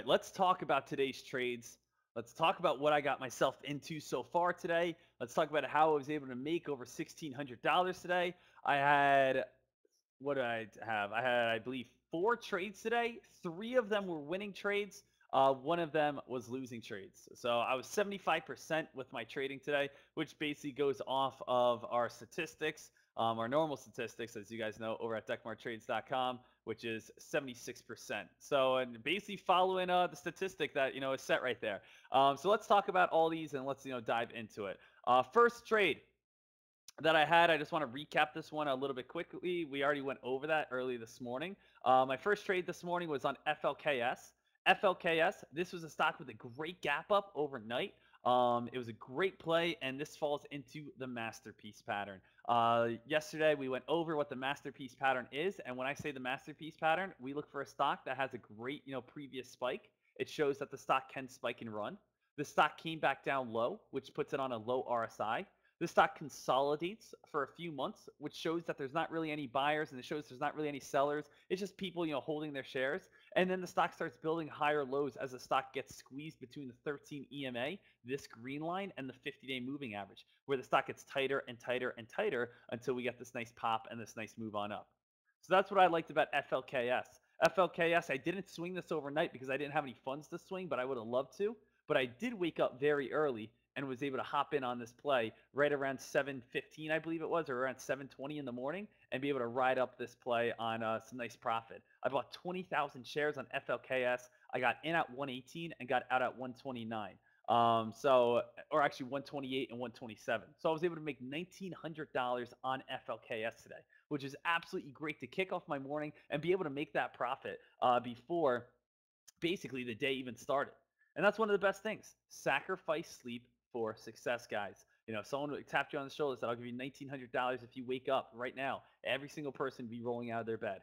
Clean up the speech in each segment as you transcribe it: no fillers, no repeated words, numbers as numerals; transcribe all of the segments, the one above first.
right, let's talk about today's trades. Let's talk about what I got myself into so far today. Let's talk about how I was able to make over $1,600 today. I had, what did I have? I had, I believe, 4 trades today. 3 of them were winning trades. One of them was losing trades. So I was 75% with my trading today, which basically goes off of our statistics, our normal statistics, as you guys know, over at dekmartrades.com, which is 76%. So, and basically following the statistic that, is set right there. So let's talk about all these and let's, dive into it. First trade that I had. I just want to recap this one a little bit quickly. We already went over that early this morning. My first trade this morning was on FLKS. FLKS, this was a stock with a great gap up overnight. It was a great play, and this falls into the masterpiece pattern. Yesterday, we went over what the masterpiece pattern is, and when I say the masterpiece pattern, we look for a stock that has a great, previous spike. It shows that the stock can spike and run. The stock came back down low, which puts it on a low RSI. The stock consolidates for a few months, which shows that there's not really any buyers and it shows there's not really any sellers. It's just people, holding their shares. And then the stock starts building higher lows as the stock gets squeezed between the 13 EMA, this green line, and the 50-day moving average, where the stock gets tighter and tighter and tighter until we get this nice pop and this nice move on up. So that's what I liked about FLKS. FLKS, I didn't swing this overnight because I didn't have any funds to swing, but I would have loved to. But I did wake up very early and was able to hop in on this play right around 7:15, I believe it was, or around 7:20 in the morning, and be able to ride up this play on some nice profit. I bought 20,000 shares on FLKS. I got in at 118 and got out at 129. Or actually 128 and 127. So I was able to make $1,900 on FLKS today, which is absolutely great to kick off my morning and be able to make that profit before basically the day even started. And that's one of the best things. Sacrifice sleep for success, guys. If someone tapped you on the shoulder and said, I'll give you $1,900 if you wake up right now, every single person be rolling out of their bed.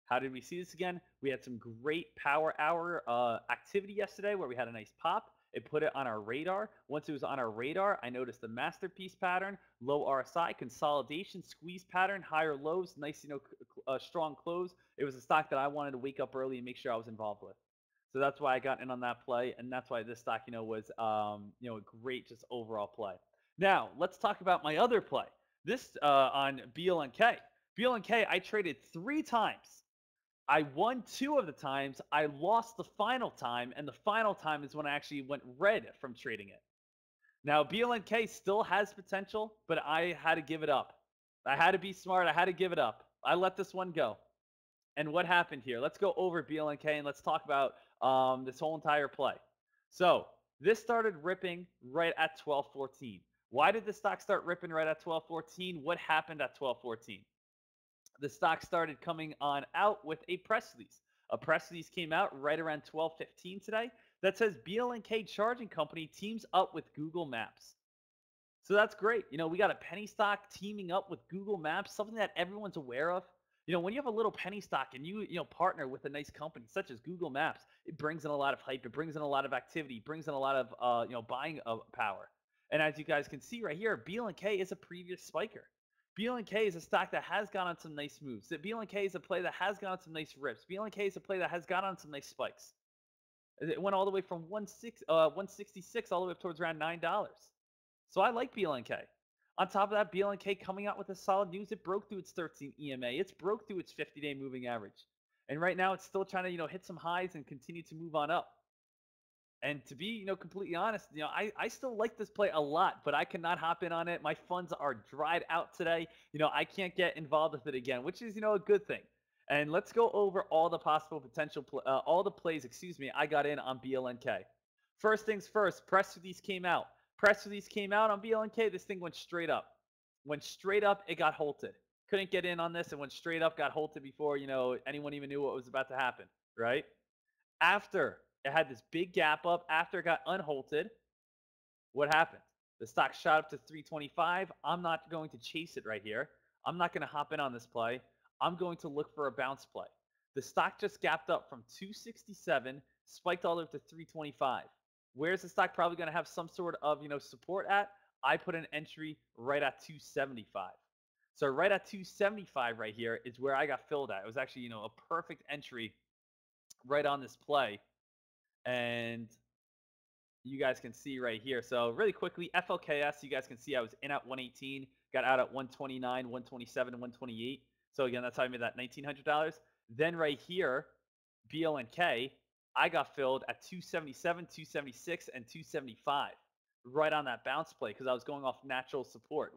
How did we see this again? We had some great power hour activity yesterday where we had a nice pop. It put it on our radar. Once it was on our radar, I noticed the masterpiece pattern, low RSI, consolidation, squeeze pattern, higher lows, nice, strong close. It was a stock that I wanted to wake up early and make sure I was involved with. So that's why I got in on that play, and that's why this stock, was, a great just overall play. Now, let's talk about my other play. This on BLNK. BLNK, I traded 3 times. I won 2 of the times. I lost the final time, and the final time is when I actually went red from trading it. Now, BLNK still has potential, but I had to give it up. I had to be smart. I had to give it up. I let this one go. And what happened here? Let's go over BLNK and let's talk about this whole entire play. So this started ripping right at 12:14. Why did the stock start ripping right at 12:14? What happened at 12:14? The stock started coming on out with a press release. A press release came out right around 12:15 today that says BLNK Charging Company teams up with Google Maps. So that's great. We got a penny stock teaming up with Google Maps, something that everyone's aware of. When you have a little penny stock and you partner with a nice company such as Google Maps, it brings in a lot of hype. It brings in a lot of activity. Brings in a lot of buying power. And as you guys can see right here, BLNK is a previous spiker. BLNK is a stock that has gone on some nice moves. BLNK is a play that has gone on some nice rips. BLNK is a play that has gone on some nice spikes. It went all the way from 166 all the way up towards around $9. So I like BLNK. On top of that, BLNK coming out with a solid news. It broke through its 13 EMA. It's broke through its 50-day moving average. And right now, it's still trying to, hit some highs and continue to move on up. And to be, completely honest, I still like this play a lot, but I cannot hop in on it. My funds are dried out today. I can't get involved with it again, which is, a good thing. And let's go over all the possible potential, all the plays, I got in on BLNK. First things first, press release came out. Press release came out on BLNK. This thing went straight up. Went straight up. It got halted. Couldn't get in on this. It went straight up, got halted before, anyone even knew what was about to happen, right? After it had this big gap up, after it got unhalted, what happened? The stock shot up to 325. I'm not going to chase it right here. I'm not going to hop in on this play. I'm going to look for a bounce play. The stock just gapped up from 267, spiked all the way up to 325. Where's the stock probably going to have some sort of, support at? I put an entry right at 275. So right at 275 right here is where I got filled at. It was actually, a perfect entry right on this play. And you guys can see right here. So really quickly, FLKS, you guys can see I was in at 118, got out at 129, 127, 128. So again, that's how I made that $1,900. Then right here, BLNK, I got filled at 277, 276, and 275, right on that bounce play because I was going off natural support.